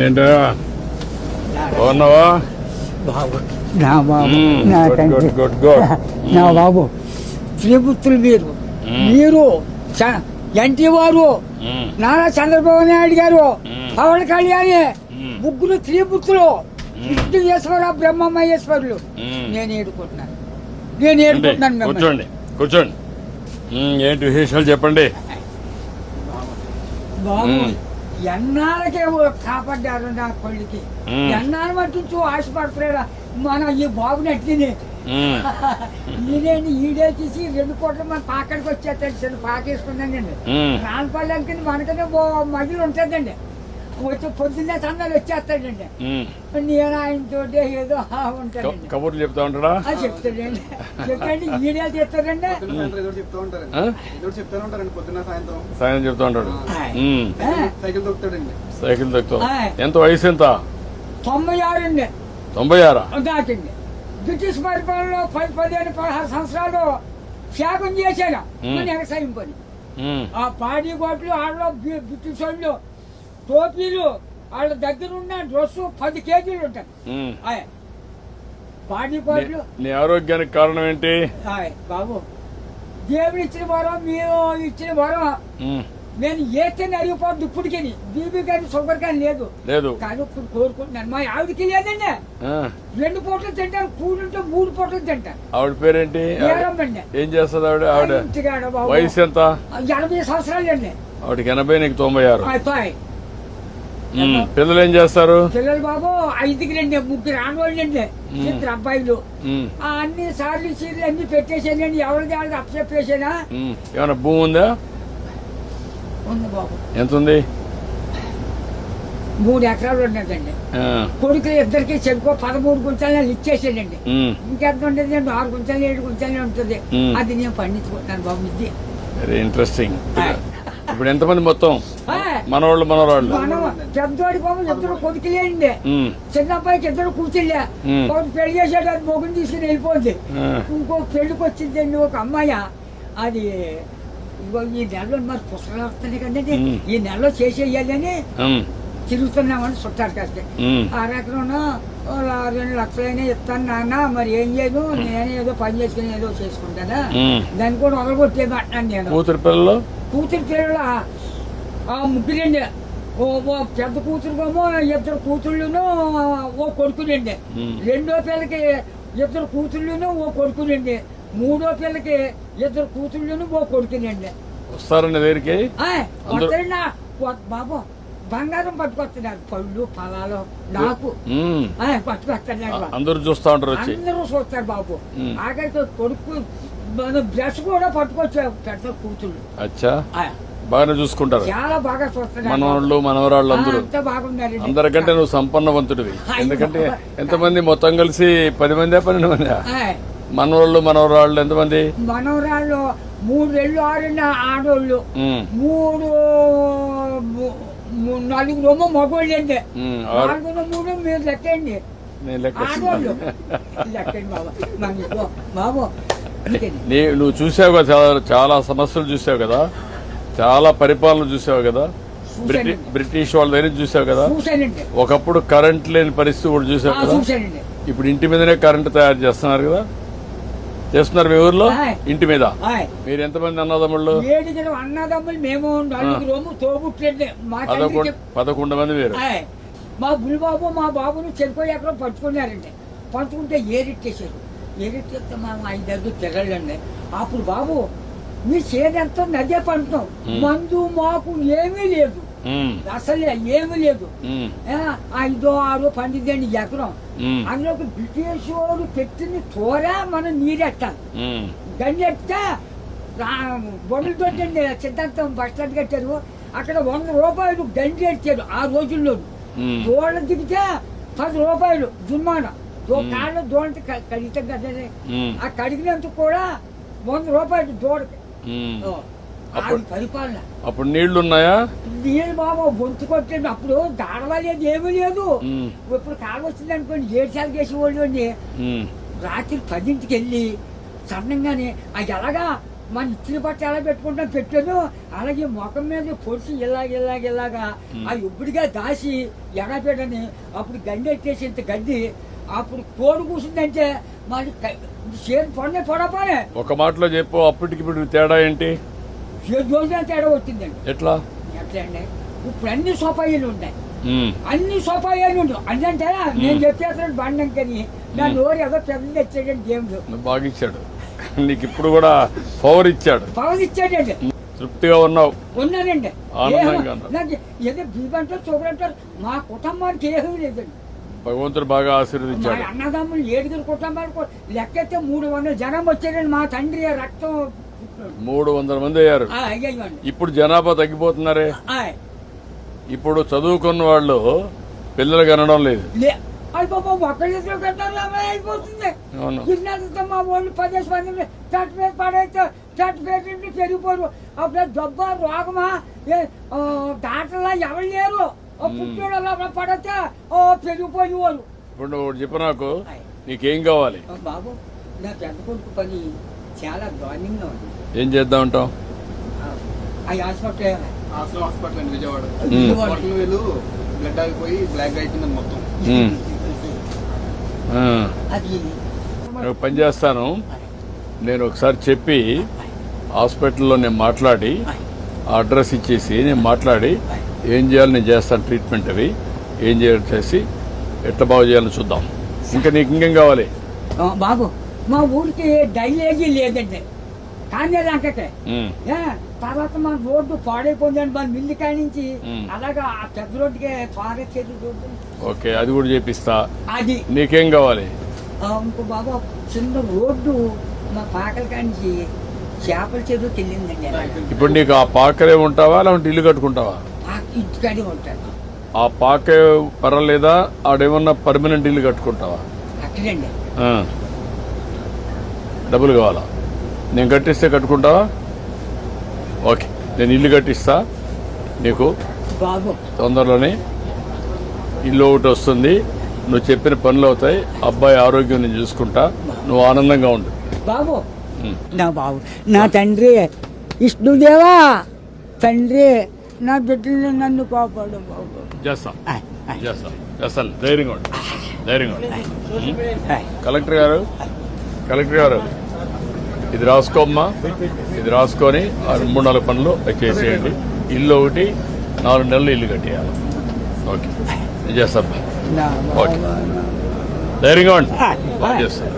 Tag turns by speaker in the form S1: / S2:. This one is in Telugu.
S1: ఏంటో బాగున్నావా?
S2: బాబు నా బాబు నా
S1: గుడ్
S2: తండ్రి
S1: గుడ్ గుడ్ గుడ్.
S2: నా బాబు శ్రీపుత్రులు మీరు ఎన్టీ వారు నారా చంద్రబాబు నాయుడు గారు పవన్ కళ్యాణ్ ముగ్గురు త్రిపుత్రులు విష్ణుయేశ్వర బ్రహ్మమహేశ్వరులు నేను ఏడుకుంటున్నాను
S1: కూర్చోండి కూర్చోండి. ఏంటి విశేషాలు చెప్పండి.
S2: బాబు ఎన్నాళ్ళకే కాపాడ్డారు నా కొడుకి. ఎన్నాళ్ళు మట్టించు ఆశపడుతున్నాడా మన ఈ బాబుని అట్టిని ఈడే తీసి 2 కోట్ల మన పాకడికి వచ్చేస్తాడు. పాకేసుకున్నానండి రాన్పల్లెకి మనకనే మగిలి ఉంటుందండి. వచ్చి పొద్దున్నే సందాలు వచ్చేస్తాడండి. నేను ఆయనతో ఏదో ఉంటాడండి.
S1: కబుర్లు చెప్తా ఉంటాడా?
S2: చెప్తాడండి. చెప్పండి ఈడేలు చేస్తాడండి.
S1: సాయం చెప్తా ఉంటాడు.
S3: సైకిల్ దొక్కుతాడండి.
S1: సైకిల్ దొక్కుతావు. ఎంత వయసు ఎంత?
S2: 96 అండి.
S1: 96
S2: దాటిండి. బ్రిటిష్ పరిపాలనలో 15-16 సంవత్సరాలు త్యాగం చేశాను. వ్యవసాయం పని ఆ పాడి గోట్లు ఆడలో బ్రిటిష్ వాళ్ళు టోపీలు వాళ్ళ దగ్గర ఉన్న డ్రెస్సు 10 కేజీలు ఉంటాయి. పాడి గోట్లు.
S1: నీ ఆరోగ్యానికి కారణం ఏంటి
S2: బాబు? దేవుడు ఇచ్చిన వరం, మీరు ఇచ్చిన వరం. నేను ఏతని అరిగిపోద్దు ఇప్పటికి. బీబీ కానీ షుగర్ కానీ లేదు కానీ ఇప్పుడు కోరుకుంటున్నాను. మా ఆవిడకి లేదండి. 2 పూటలు తింటాను. కూడుంటే 3 పూటలు తింటాను.
S1: ఆవిడ పేరేంటి? ఏం చేస్తుంది ఆవిడ? వయసు ఎంత?
S2: 80 సంవత్సరాలు అండి.
S1: ఆవిడకి 80, నీకు 96. పిల్లలు ఏం చేస్తారు?
S2: పిల్లలు బాబు 5కి 3 ఆడవాళ్ళు అండి. 2 అబ్బాయిలు. అన్ని సార్లు సీర్లు అన్ని పెట్టేసానండి. ఎవరిది వాళ్ళది అప్పచెప్పేసానా.
S1: ఏమన్నా భూమి ఉందా?
S2: ఉంది బాబు.
S1: ఎంత ఉంది?
S2: 3 ఎకరాలు ఉన్నదండి. కొడుకులు ఇద్దరికి చెరుకో 13 గుంటలు ఇచ్చేసానండి. ఇంకెంత ఉండేది? 6 గుంటలు 7 గుంటలు ఉంటుంది. అది నేను పండించుకుంటున్నాను బాబు. ఇది
S1: వెరీ ఇంట్రెస్టింగ్. ఇప్పుడు ఎంతమంది మొత్తం? మనవాళ్ళు మనవరాళ్ళు?
S2: పెద్దోడి బాబు 2 కొడుకులేండి. చిన్న అబ్బాయికి 2 కూతుళ్ళే. ఒకటి పెళ్లి చేసాడు, అది మొగుని తీసుకుని వెళ్ళిపోద్ది. ఇంకో పెళ్లికి వచ్చిందండి ఒక అమ్మాయి. అది ఈ నెలలో మరి పుస్తకాలు వస్తున్నాయి కదండి. ఈ నెలలో చేసేయాలని తిరుగుతున్నామని చుట్టారు కాస్తే. 6 ఎకరం 2 లక్షలైనా ఇస్తాను నాన్న, మరి ఏం చేయదు, నేనే ఏదో పని చేసుకుని ఏదో చేసుకుంటానా, దాన్ని కూడా వదలగొట్టేది అంటున్నాను నేను. కూతురు పిల్లలు 3 ఓ పెద్ద కూతురుకేమో 2 కూతుళ్ళును ఓ కొడుకులండి. 2వ పిల్లకి 2 కూతుళ్ళును ఓ కొడుకులండి. 3వ పిల్లకి 2 కూతుళ్ళును ఓ కొడుకునండి.
S1: వస్తారండి దగ్గరికి
S2: బాబు. బంగారం పట్టుకొస్తున్నారు, పళ్ళు ఫలాలు నాకు పట్టుకొస్తున్నారు.
S1: అందరూ చూస్తా ఉంటారు,
S2: అందరూ చూస్తారు బాబు. ఆఖరికి కొడుకు బ్రష్ కూడా పట్టుకొచ్చారు పెద్ద కూతుళ్ళు.
S1: అచ్చా, బాగానే చూసుకుంటారు.
S2: చాలా బాగా చూస్తున్నారు.
S1: మనవాళ్ళు మనవరాళ్ళు అందరూ
S2: బాగున్నారు.
S1: అందరికంటే నువ్వు సంపన్నవంతుడివి. ఎందుకంటే ఎంతమంది మొత్తం కలిసి 10 మంది 12 మంది మనవాళ్ళు మనవరాళ్ళు? ఎంతమంది
S2: మనవరాళ్ళు? 3 రెళ్ళు 6 ఆడోళ్ళు, 4 మగోళ్ళు అండి. 4 3 మీరు లెక్కండి. ఆడోళ్ళు లెక్కండి బాబు. బాబు
S1: నువ్వు చూసావు కదా, చాలా సమస్యలు చూసావు కదా, చాలా పరిపాలన చూసావు కదా, బ్రిటిష్ వాళ్ళ దగ్గర చూసావు కదా. ఒకప్పుడు కరెంట్ లేని పరిస్థితి కూడా చూసావు కదా. ఇప్పుడు ఇంటి మీదనే కరెంట్ తయారు చేస్తున్నారు కదా, చేస్తున్నారు మీ ఊర్లో ఇంటి మీద. మీరు ఎంతమంది అన్నదమ్ముళ్ళు?
S2: 7 అన్నదమ్ములు. మేము 4 తోబుట్లండి.
S1: 11 మంది మీరు.
S2: మా బుల్బాబు మా బాబును చెరిపోయి ఎక్కడో పట్టుకున్నారండి. పట్టుకుంటే ఏరిట్టేశారు. ఏరిట్టేస్తే మా 5 పిల్లలండి. అప్పుడు బాబు మీ చేదంతా నదే పంటున్నాం. మందు మాకు ఏమీ లేదు, అసలు ఏమీ లేదు. 5 6 పండిద్దండి ఎకరం. అందులోకి బ్రిటిష్ వాడు పెట్టిన తోర మనం నీరెట్టాలి. గండి ఎట్టితే బొమ్మలు తోటండి సిద్ధాంతం బస్ స్టాండ్ కట్టారు. అక్కడ 100 రూపాయలు గండి ఎట్టారు ఆ రోజుల్లో. దోళ్ళ దిగితే 10 రూపాయలు జుర్మానా. కాళ్ళ దోళ్ళకి కడిగితే కదా, ఆ కడిగినందుకు కూడా 100 రూపాయలు దోడకి. పరిపాలన.
S1: అప్పుడు నీళ్లు ఉన్నాయా?
S2: నీళ్ళు బాబు గొంతు కొట్టండి. అప్పుడు దాడవలేదు, ఏమీ లేదు. ఇప్పుడు కాలు వచ్చింది అనుకోండి, 7 సార్లు చేసేవాళ్ళు అండి. రాత్రి 10ంటికి వెళ్ళి సన్నంగానే అది ఎలాగా మన ఇచ్చిన బట్ట ఎలా పెట్టుకుంటాం పెట్టాను, అలాగే ముఖం మీద పొడిచి ఇలాగా ఆ ఇప్పుడుగా దాసి ఎడపెట్టని అప్పుడు గడ్డి ఎట్టేసి ఇంత గడ్డి అప్పుడు కోడి కూర్చుందంటే మరి చేతి పొడనే పొడపానే.
S1: ఒక మాటలో చెప్పు, అప్పటికి ఇప్పుడు తేడా ఏంటి?
S2: రోజున తేడా వచ్చిందండి.
S1: ఎట్లా
S2: అండి ఇప్పుడు అన్ని సోపాయిలు ఉన్నాయి, అన్ని సోపాయిలు ఉండవు. అంటే నేను చెప్పేస్తాను బండంకని నా నోరు ఏదో పెద్ద తెచ్చాడండి దేవుడు.
S1: బాగా ఇచ్చాడు నీకు, ఇప్పుడు కూడా పవర్ ఇచ్చాడు. తృప్తిగా ఉన్నావు?
S2: ఉన్నానండి.
S1: ఆనందంగా
S2: నాకు ఏదో బీబంటారు చూపడంటారు, మా కుటుంబానికి ఏమీ లేదండి.
S1: భగవంతుడు బాగా ఆశీర్వదించాడు.
S2: అన్నదమ్ములు 7 కుటుంబాలకు లెక్కైతే 300 జనం వచ్చారండి. మా తండ్రి రక్తం
S1: 300 మంది అయ్యారు. ఇప్పుడు జనాభా తగ్గిపోతున్నారే. ఇప్పుడు చదువుకున్న వాళ్ళు పిల్లలు కనడం లేదు.
S2: అయిపోతుంది. మా వాళ్ళు 10 మంది చట్టు మీద పడేస్తే చట్టు పెట్టి పెరిగిపోరు. అప్పుడు జబ్బ రోగమా డాక్టర్లా ఎవరు లేరు. పుట్టిన పడితే పెరిగిపోయి వాళ్ళు.
S1: ఇప్పుడు నువ్వు చెప్పు, నాకు నీకేం కావాలి?
S2: బాబు నా పెద్ద కొడుకు పని చాలా దారుణంగా ఉంది.
S1: ఏం చేద్దాం అంటావు?
S3: హాస్పిటల్ అండి విజయవాడ. వేలు బ్లడ్ ఆగిపోయి బ్లాక్ అయిపోయింది మొత్తం.
S1: నేను పని చేస్తాను, నేను ఒకసారి చెప్పి హాస్పిటల్లో నేను మాట్లాడి అడ్రస్ ఇచ్చేసి నేను మాట్లాడి ఏం చేయాలి నేను చేస్తాను. ట్రీట్మెంట్ అవి ఏం చేయాలి చేసి ఎట్లా బాగు చేయాలో చూద్దాం. ఇంకా నీకు ఇంకేం కావాలి?
S2: బాబు మా ఊరికి డైలేజీ లేదండి, కానీ అంకటే తర్వాత మన రోడ్డు పాడైపోయిందండి. మన మిల్లి కాడి నుంచి అలాగా ఆ పెద్ద రోడ్డుకి పారేసేది రోడ్డు.
S1: ఓకే, అది కూడా చేపిస్తా.
S2: అది
S1: నీకేం కావాలి?
S2: ఇంకో బాబు చిన్న రోడ్డు మా పాకల కాడి నుంచి చేపల చెరువుకి వెళ్ళిందండి.
S1: ఇప్పుడు నీకు ఆ పాకరే ఉంటావా లేకుంటే ఇల్లు కట్టుకుంటావా?
S2: ఇంటికాడే ఉంటాను.
S1: ఆ పాకే పర్వాలేదా? ఆడేమన్నా పర్మనెంట్ ఇల్లు కట్టుకుంటావా?
S2: అక్కడండి.
S1: డబ్బులు కావాలా? నేను కట్టిస్తే కట్టుకుంటావా? ఓకే, నేను ఇల్లు కట్టిస్తా నీకు.
S2: బాబు
S1: తొందరలోనే ఇల్లు ఒకటి వస్తుంది, నువ్వు చెప్పిన పనులు అవుతాయి, అబ్బాయి ఆరోగ్యం నేను చూసుకుంటా, నువ్వు ఆనందంగా ఉండు.
S2: బాబు నా బాబు నా తండ్రి విష్ణుదేవా, తండ్రి నా బిడ్డల్ని నన్ను కాపాడు బాబు.
S1: చేస్తాను. ధైర్యంగా ఉండు. కలెక్టర్ గారు ఇది రాసుకోమ్మా, ఇది రాసుకొని 3-4 పనులు చేసేయండి. ఇల్లు ఒకటి 4 నెలలు ఇల్లు కట్టేయాలి. ఓకే, నేను చేస్తాను. ఓకే, ధైర్యంగా ఉండి చేస్తాను.